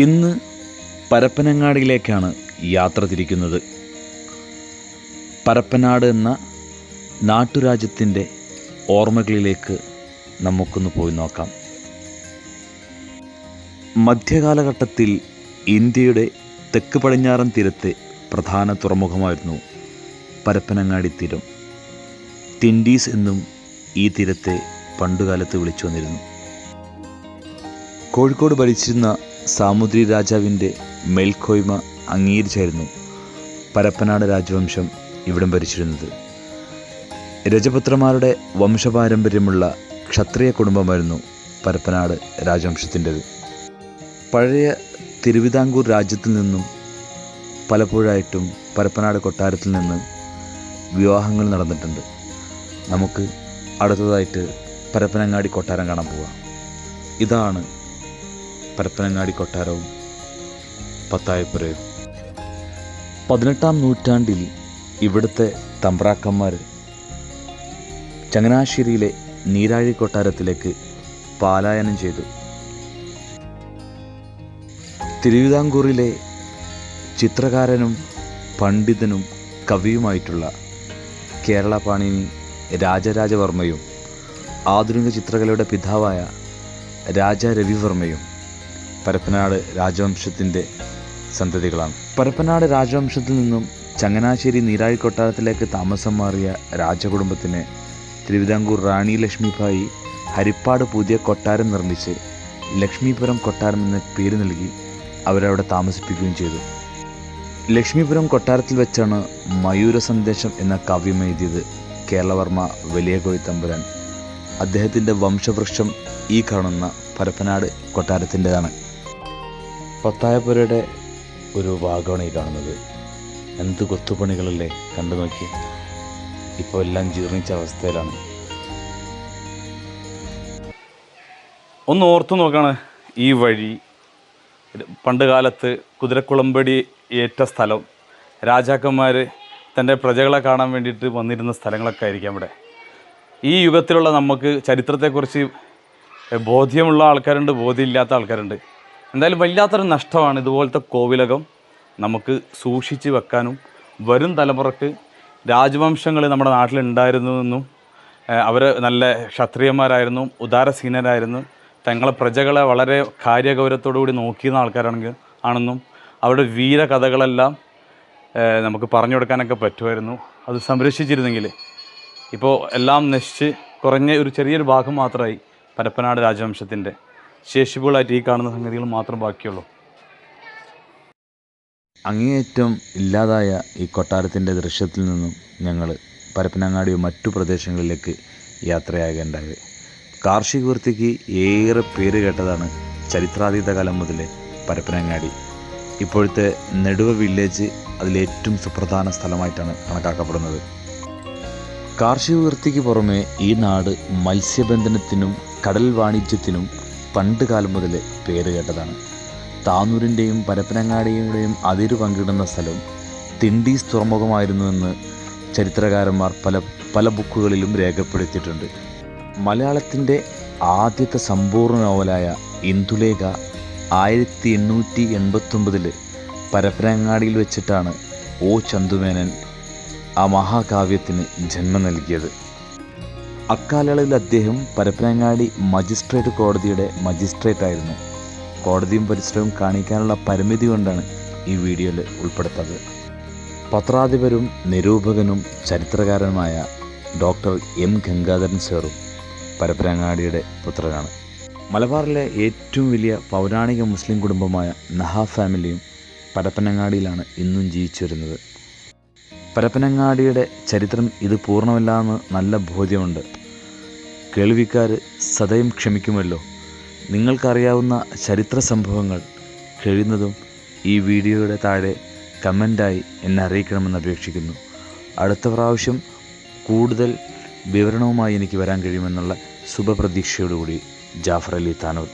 ഇന്ന് പരപ്പനങ്ങാടിയിലേക്കാണ് യാത്ര തിരിക്കുന്നത്. പരപ്പനാട് എന്ന നാട്ടുരാജ്യത്തിൻ്റെ ഓർമ്മകളിലേക്ക് നമുക്കൊന്ന് പോയി നോക്കാം. മധ്യകാലഘട്ടത്തിൽ ഇന്ത്യയുടെ തെക്ക് പടിഞ്ഞാറൻ തീരത്തെ പ്രധാന തുറമുഖമായിരുന്നു പരപ്പനങ്ങാടി തീരം. ടിൻഡീസ് എന്നും ഈ തീരത്തെ പണ്ടുകാലത്ത് വിളിച്ചു വന്നിരുന്നു. കോഴിക്കോട് ഭരിച്ചിരുന്ന സാമൂതിരി രാജാവിൻ്റെ മേൽക്കോയ്മ അംഗീകരിച്ചായിരുന്നു പരപ്പനാട് രാജവംശം ഇവിടം ഭരിച്ചിരുന്നത്. രജപുത്രന്മാരുടെ വംശപാരമ്പര്യമുള്ള ക്ഷത്രിയ കുടുംബമായിരുന്നു പരപ്പനാട് രാജവംശത്തിൻ്റെത്. പഴയ തിരുവിതാംകൂർ രാജ്യത്തിൽ നിന്നും പലപ്പോഴായിട്ടും പരപ്പനാട് കൊട്ടാരത്തിൽ നിന്ന് വിവാഹങ്ങൾ നടന്നിട്ടുണ്ട്. നമുക്ക് അടുത്തതായിട്ട് പരപ്പനങ്ങാടി കൊട്ടാരം കാണാൻ പോവാം. ഇതാണ് പരപ്പനങ്ങാടി കൊട്ടാരവും പത്തായപ്പുരയും. 18-ാം നൂറ്റാണ്ടിൽ ഇവിടുത്തെ തമ്പ്രാക്കന്മാർ ചങ്ങനാശ്ശേരിയിലെ നീരാഴി കൊട്ടാരത്തിലേക്ക് പലായനം ചെയ്തു. തിരുവിതാംകൂറിലെ ചിത്രകാരനും പണ്ഡിതനും കവിയുമായിട്ടുള്ള കേരള പാണിനി രാജരാജവർമ്മയും ആധുനിക ചിത്രകലയുടെ പിതാവായ രാജ രവിവർമ്മയും പരപ്പനാട് രാജവംശത്തിൻ്റെ സന്തതികളാണ്. പരപ്പനാട് രാജവംശത്തിൽ നിന്നും ചങ്ങനാശ്ശേരി നീരാഴി കൊട്ടാരത്തിലേക്ക് താമസം മാറിയ രാജകുടുംബത്തിന് തിരുവിതാംകൂർ റാണി ലക്ഷ്മിഭായി ഹരിപ്പാട് പുതിയ കൊട്ടാരം നിർമ്മിച്ച് ലക്ഷ്മീപുരം കൊട്ടാരം എന്ന പേര് നൽകി അവരവിടെ താമസിപ്പിക്കുകയും ചെയ്തു. ലക്ഷ്മീപുരം കൊട്ടാരത്തിൽ വെച്ചാണ് മയൂര സന്ദേശം എന്ന കാവ്യം എഴുതിയത് കേരളവർമ്മ വലിയ കോയിത്തമ്പുരാൻ. അദ്ദേഹത്തിൻ്റെ വംശവൃക്ഷം ഈ കാണുന്ന പരപ്പനാട് കൊട്ടാരത്തിൻ്റെതാണ്. പത്തായപ്പുരയുടെ ഒരു ഭാഗമാണ് ഈ കാണുന്നത്. എന്ത് കൊത്തുപണികളല്ലേ, കണ്ടു നോക്കി. ഇപ്പോൾ എല്ലാം ജീർണിച്ച അവസ്ഥയിലാണ്. ഒന്ന് ഓർത്തു നോക്കാണ് ഈ വഴി. പണ്ട് കാലത്ത് കുതിരക്കുളമ്പടി ഏറ്റ സ്ഥലം, രാജാക്കന്മാർ തൻ്റെ പ്രജകളെ കാണാൻ വേണ്ടിയിട്ട് വന്നിരുന്ന സ്ഥലങ്ങളൊക്കെ ആയിരിക്കാം ഇവിടെ. ഈ യുഗത്തിലുള്ള നമുക്ക് ചരിത്രത്തെക്കുറിച്ച് ബോധ്യമുള്ള ആൾക്കാരുണ്ട്, ബോധ്യമില്ലാത്ത ആൾക്കാരുണ്ട്. എന്തായാലും വല്ലാത്തൊരു നഷ്ടമാണ് ഇതുപോലത്തെ കോവിലകം നമുക്ക് സൂക്ഷിച്ച് വെക്കാനും വരും തലമുറക്ക് രാജവംശങ്ങൾ നമ്മുടെ നാട്ടിലുണ്ടായിരുന്നുവെന്നും അവർ നല്ല ക്ഷത്രിയന്മാരായിരുന്നു, ഉദാരസീനരായിരുന്നു, തങ്ങളെ പ്രജകളെ വളരെ കാര്യഗൗരവത്തോടു കൂടി നോക്കിയിരുന്ന ആണെന്നും അവരുടെ വീരകഥകളെല്ലാം നമുക്ക് പറഞ്ഞു കൊടുക്കാനൊക്കെ പറ്റുമായിരുന്നു. അത് സംരക്ഷിച്ചിരുന്നെങ്കിൽ ഇപ്പോൾ എല്ലാം നശിച്ച് കുറഞ്ഞ ഒരു ചെറിയൊരു ഭാഗം മാത്രമായി പരപ്പനാട് രാജവംശത്തിൻ്റെ. ശേഷിപ്പുകളായിട്ട് ഈ കാണുന്ന സംഗതികൾ മാത്രം ബാക്കിയുള്ളൂ. അങ്ങേയറ്റം ഇല്ലാതായ ഈ കൊട്ടാരത്തിൻ്റെ ദൃശ്യത്തിൽ നിന്നും ഞങ്ങൾ പരപ്പനങ്ങാടിയോ മറ്റു പ്രദേശങ്ങളിലേക്ക് യാത്രയാകേണ്ടായത്. കാർഷിക വൃത്തിക്ക് ഏറെ പേര് കേട്ടതാണ് ചരിത്രാതീത കാലം മുതലേ പരപ്പനങ്ങാടി. ഇപ്പോഴത്തെ നെടുവ വില്ലേജ് അതിലേറ്റവും സുപ്രധാന സ്ഥലമായിട്ടാണ് കണക്കാക്കപ്പെടുന്നത്. കാർഷിക വൃത്തിക്ക് പുറമെ ഈ നാട് മത്സ്യബന്ധനത്തിനും കടൽ വാണിജ്യത്തിനും പണ്ട് കാലം മുതലേ പേര് കേട്ടതാണ്. താനൂരിൻ്റെയും പരപ്പനങ്ങാടിയുടെയും അതിരു പങ്കിടുന്ന സ്ഥലം ടിൻഡീസ് തുറമുഖമായിരുന്നുവെന്ന് ചരിത്രകാരന്മാർ പല ബുക്കുകളിലും രേഖപ്പെടുത്തിയിട്ടുണ്ട്. മലയാളത്തിൻ്റെ ആദ്യത്തെ സമ്പൂർണ്ണ നോവലായ ഇന്ദുലേഖ 1889 പരപ്പനങ്ങാടിയിൽ വെച്ചിട്ടാണ് ഒ ചന്തുമേനൻ ആ മഹാകാവ്യത്തിന് ജന്മം നൽകിയത്. അക്കാലയളവിൽ അദ്ദേഹം പരപ്പനങ്ങാടി മജിസ്ട്രേറ്റ് കോടതിയുടെ മജിസ്ട്രേറ്റായിരുന്നു. കോടതിയും പരിസരവും കാണിക്കാനുള്ള പരിമിതി കൊണ്ടാണ് ഈ വീഡിയോയിൽ ഉൾപ്പെടുത്തത്. പത്രാധിപരും നിരൂപകനും ചരിത്രകാരനുമായ ഡോക്ടർ എം ഗംഗാധരൻ സാറും പരപ്പനങ്ങാടിയുടെ പുത്രനാണ്. മലബാറിലെ ഏറ്റവും വലിയ പൗരാണിക മുസ്ലിം കുടുംബമായ നഹ ഫാമിലിയും പരപ്പനങ്ങാടിയിലാണ് ഇന്നും ജീവിച്ചു വരുന്നത്. പരപ്പനങ്ങാടിയുടെ ചരിത്രം ഇത് പൂർണ്ണമല്ലെന്ന് നല്ല ബോധ്യമുണ്ട്. കേൾവിക്കാർ സദയം ക്ഷമിക്കുമല്ലോ. നിങ്ങൾക്കറിയാവുന്ന ചരിത്ര സംഭവങ്ങൾ കഴിയുന്നതും ഈ വീഡിയോയുടെ താഴെ കമൻ്റായി എന്നെ അറിയിക്കണമെന്ന് അപേക്ഷിക്കുന്നു. അടുത്ത പ്രാവശ്യം കൂടുതൽ വിവരണവുമായി എനിക്ക് വരാൻ കഴിയുമെന്നുള്ള ശുഭപ്രതീക്ഷയോടുകൂടി ജാഫർ അലി താനൂർ.